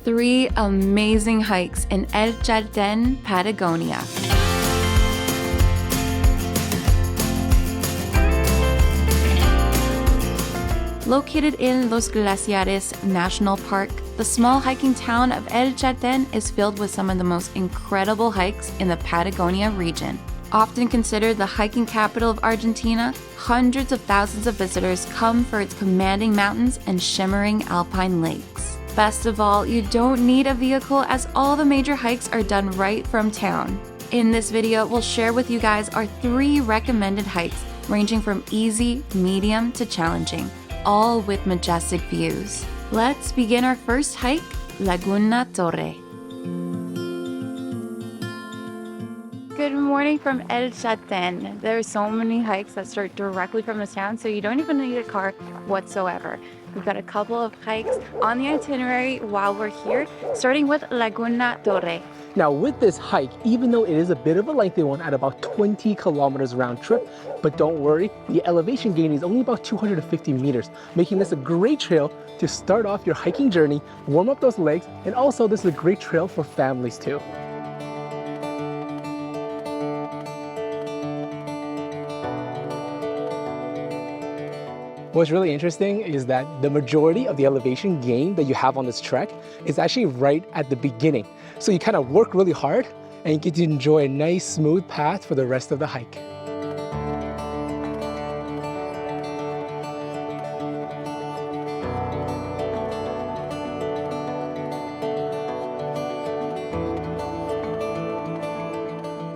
3 amazing hikes in Chalten, Patagonia. Located in Los Glaciers National Park, the small hiking town of Chalten is filled with some of the most incredible hikes in the Patagonia region. Often considered the hiking capital of Argentina, hundreds of thousands of visitors come for its commanding mountains and shimmering alpine lakes. Best of all, you don't need a vehicle as all the major hikes are done right from town. In this video, we'll share with you guys our 3 recommended hikes ranging from easy, medium to challenging, all with majestic views. Let's begin our first hike, Laguna Torre. Good morning from Chalten. There are so many hikes that start directly from the town, so you don't even need a car whatsoever. We've got a couple of hikes on the itinerary while we're here, starting with Laguna Torre. Now with this hike, even though it is a bit of a lengthy one at about 20 kilometers round trip, but don't worry, the elevation gain is only about 250 meters, making this a great trail to start off your hiking journey, warm up those legs, and also this is a great trail for families too. What's really interesting is that the majority of the elevation gain that you have on this trek is actually right at the beginning. So you kind of work really hard and you get to enjoy a nice smooth path for the rest of the hike.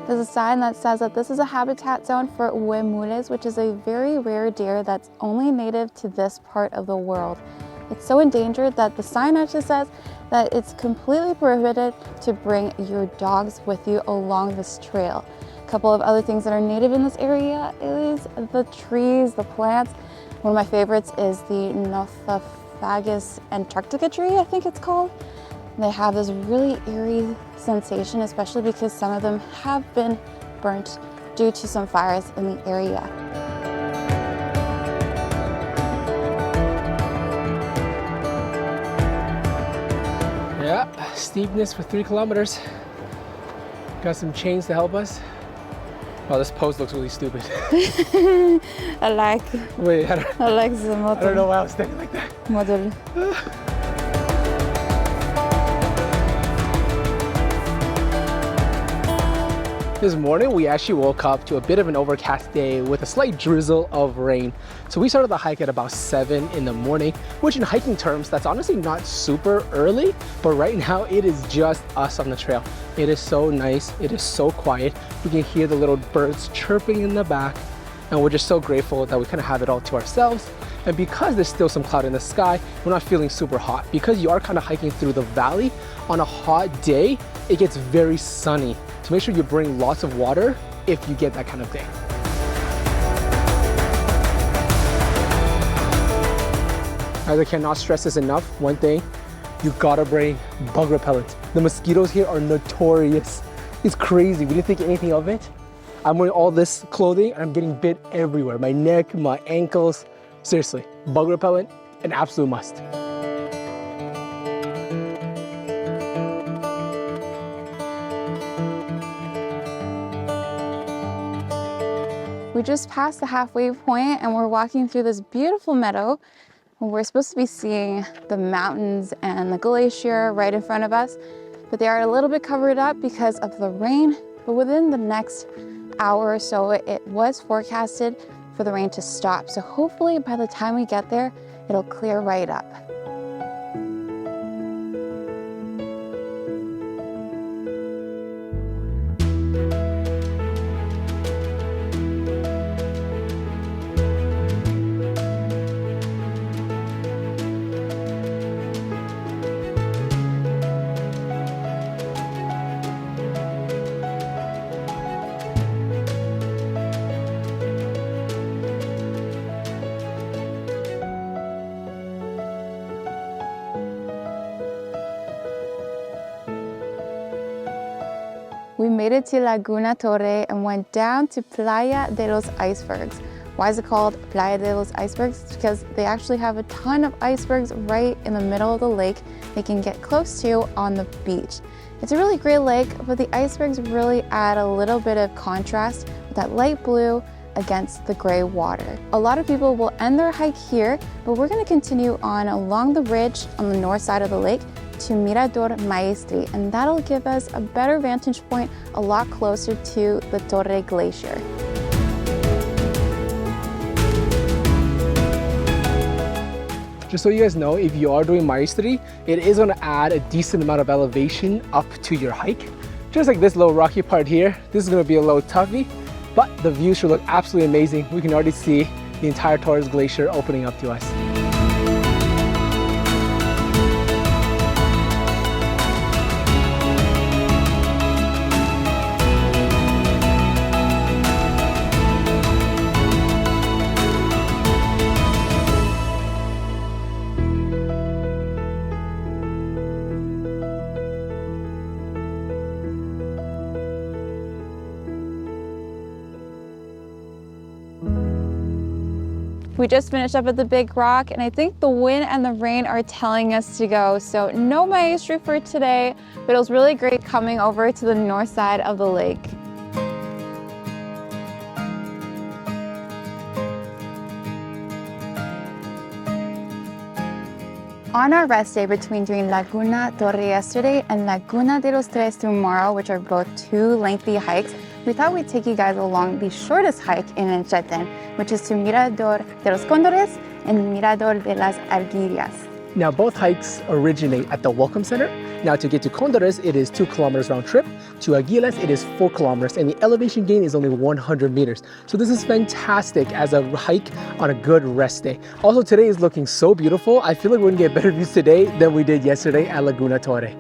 There's a sign that says that this is a habitat zone for huemules, which is a very rare deer that's only native to this part of the world. It's so endangered that the sign actually says that it's completely prohibited to bring your dogs with you along this trail. A couple of other things that are native in this area is the trees, the plants. One of my favorites is the Nothofagus antarctica tree, I think it's called. They have this really eerie sensation, especially because some of them have been burnt due to some fires in the area. Yeah, steepness for 3 kilometers. Got some chains to help us. Oh, this pose looks really stupid. I like the model. I don't know why I was standing like that. Model. This morning, we actually woke up to a bit of an overcast day with a slight drizzle of rain. So we started the hike at about 7 in the morning, which in hiking terms, that's honestly not super early, but right now it is just us on the trail. It is so nice, it is so quiet. We can hear the little birds chirping in the back, and we're just so grateful that we kind of have it all to ourselves. And because there's still some cloud in the sky, we're not feeling super hot. Because you are kind of hiking through the valley, on a hot day, it gets very sunny. So make sure you bring lots of water if you get that kind of day. As I cannot stress this enough, one thing, you gotta bring bug repellent. The mosquitoes here are notorious. It's crazy, we didn't think anything of it. I'm wearing all this clothing and I'm getting bit everywhere. My neck, my ankles. Seriously, bug repellent, an absolute must. We just passed the halfway point and we're walking through this beautiful meadow. We're supposed to be seeing the mountains and the glacier right in front of us, but they are a little bit covered up because of the rain. But within the next hour or so, it was forecasted for the rain to stop. So hopefully by the time we get there, it'll clear right up. We made it to Laguna Torre and went down to Playa de los Icebergs, Why is it called Playa de los Icebergs? It's because they actually have a ton of icebergs right in the middle of the lake they can get close to on the beach. It's a really great lake, but the icebergs really add a little bit of contrast with that light blue against the gray water. A lot of people will end their hike here, but we're going to continue on along the ridge on the north side of the lake to Mirador Maestri, and that'll give us a better vantage point a lot closer to the Torre Glacier. Just so you guys know, if you are doing Maestri, it is going to add a decent amount of elevation up to your hike. Just like this little rocky part here, this is going to be a little toughie, but the view should look absolutely amazing. We can already see the entire Torres Glacier opening up to us. We just finished up at the Big Rock, and I think the wind and the rain are telling us to go. So no Maestri for today, but it was really great coming over to the north side of the lake. On our rest day between doing Laguna Torre yesterday and Laguna de Los Tres tomorrow, which are both two lengthy hikes, we thought we'd take you guys along the shortest hike in Chalten, which is to Mirador de Los Condores and Mirador de las Arguillas. Now, both hikes originate at the Welcome Center. Now, to get to Cóndores, it is 2 kilometers round trip. To Arguillas, it is 4 kilometers, and the elevation gain is only 100 meters. So this is fantastic as a hike on a good rest day. Also, today is looking so beautiful. I feel like we're gonna get better views today than we did yesterday at Laguna Torre.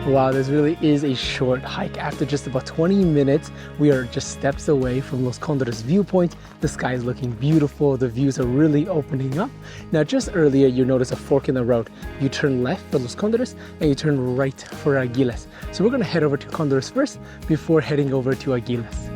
Wow, this really is a short hike. After just about 20 minutes, we are just steps away from Los Condores viewpoint. The sky is looking beautiful. The views are really opening up. Now, just earlier, you notice a fork in the road. You turn left for Los Condores and you turn right for Arguillas. So we're gonna head over to Cóndores first before heading over to Arguillas.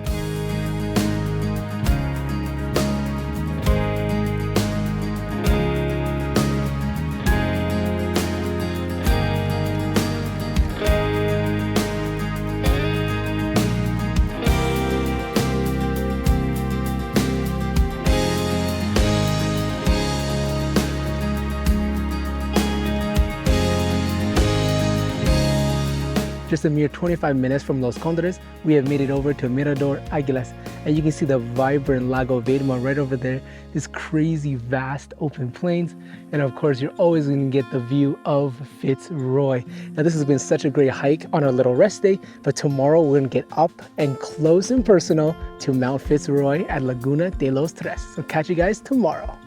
Just a mere 25 minutes from Los Condores, we have made it over to Mirador Arguillas, and you can see the vibrant Lago Vedma right over there, this crazy vast open plains, and of course you're always going to get the view of Fitz Roy. Now this has been such a great hike on our little rest day, but tomorrow we're going to get up and close and personal to Mount Fitz Roy at Laguna de Los Tres. So catch you guys tomorrow.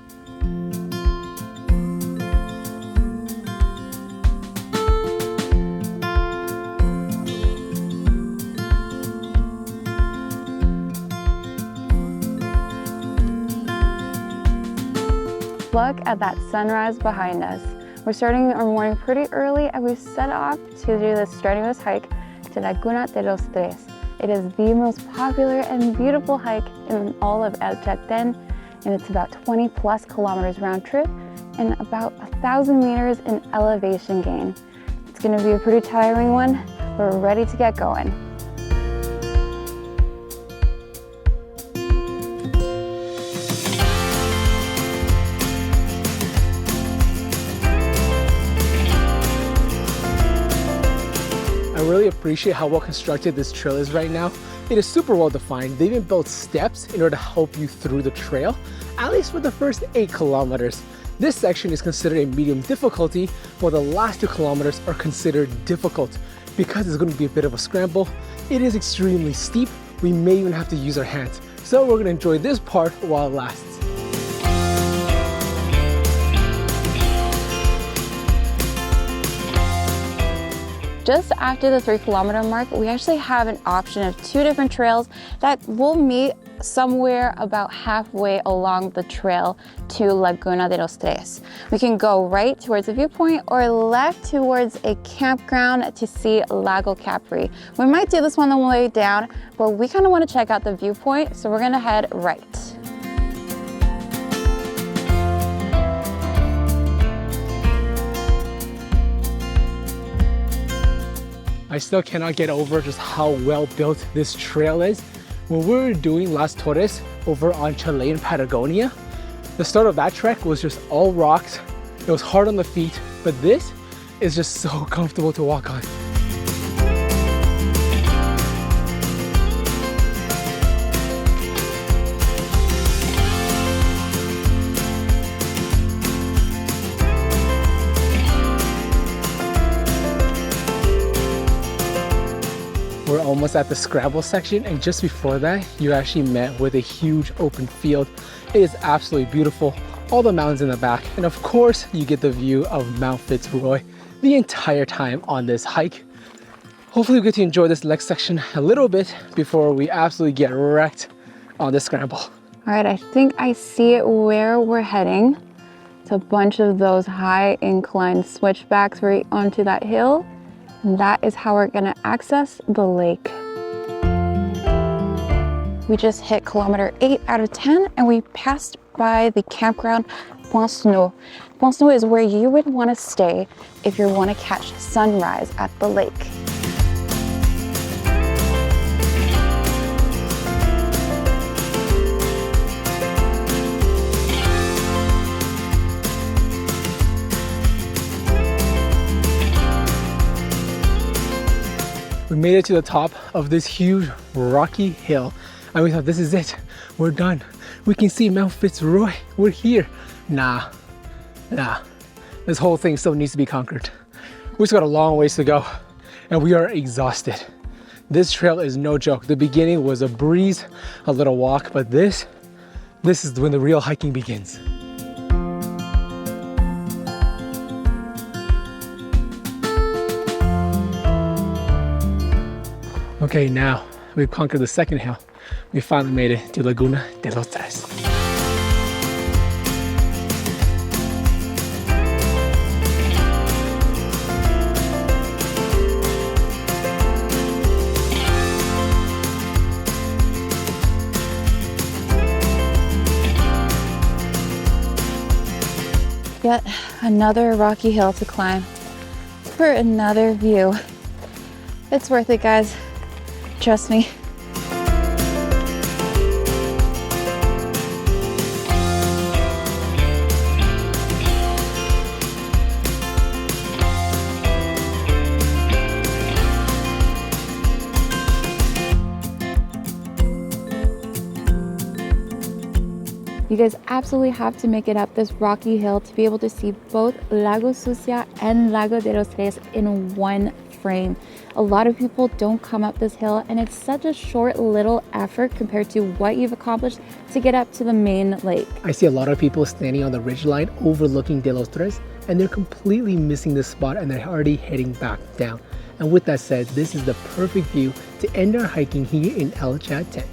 Look at that sunrise behind us. We're starting our morning pretty early and we set off to do this strenuous hike to Laguna de Los Tres. It is the most popular and beautiful hike in all of El Chalten, and it's about 20 plus kilometers round trip and about 1,000 meters in elevation gain. It's gonna be a pretty tiring one, but we're ready to get going. I really appreciate how well constructed this trail is right now. It is super well defined. They even built steps in order to help you through the trail, at least for the first 8 kilometers. This section is considered a medium difficulty, while the last 2 kilometers are considered difficult. Because it's going to be a bit of a scramble, it is extremely steep. We may even have to use our hands. So we're going to enjoy this part while it lasts. just after the 3-kilometer mark, we actually have an option of 2 different trails that will meet somewhere about halfway along the trail to Laguna de Los Tres. We can go right towards the viewpoint or left towards a campground to see Lago Capri. We might do this one on the way down, but we kind of want to check out the viewpoint, so we're gonna head right. I still cannot get over just how well built this trail is. When we were doing Las Torres over on Chalten, Patagonia, the start of that trek was just all rocks. It was hard on the feet, but this is just so comfortable to walk on. We're almost at the Scrabble section, and just before that, you actually met with a huge open field. It is absolutely beautiful. All the mountains in the back, and of course, you get the view of Mount Fitz Roy the entire time on this hike. Hopefully, we get to enjoy this next section a little bit before we absolutely get wrecked on the scramble. All right, I think I see where we're heading. It's a bunch of those high inclined switchbacks right onto that hill. And that is how we're gonna access the lake. We just hit kilometer 8 out of 10 and we passed by the campground Point Snow. Point Snow is where you would wanna stay if you wanna catch sunrise at the lake. We made it to the top of this huge rocky hill and we thought, this is it, we're done. We can see Mount Fitz Roy, we're here. Nah, this whole thing still needs to be conquered. We just got a long ways to go and we are exhausted. This trail is no joke. The beginning was a breeze, a little walk, but this is when the real hiking begins. Okay, now we've conquered the second hill. We finally made it to Laguna de Los Tres. Yet another rocky hill to climb for another view. It's worth it, guys. Trust me. You guys absolutely have to make it up this rocky hill to be able to see both Lago Sucia and Lago de los Tres in one frame. A lot of people don't come up this hill and it's such a short little effort compared to what you've accomplished to get up to the main lake. I see a lot of people standing on the ridgeline overlooking De Los Tres and they're completely missing the spot and they're already heading back down. And with that said, this is the perfect view to end our hiking here in El Chalten.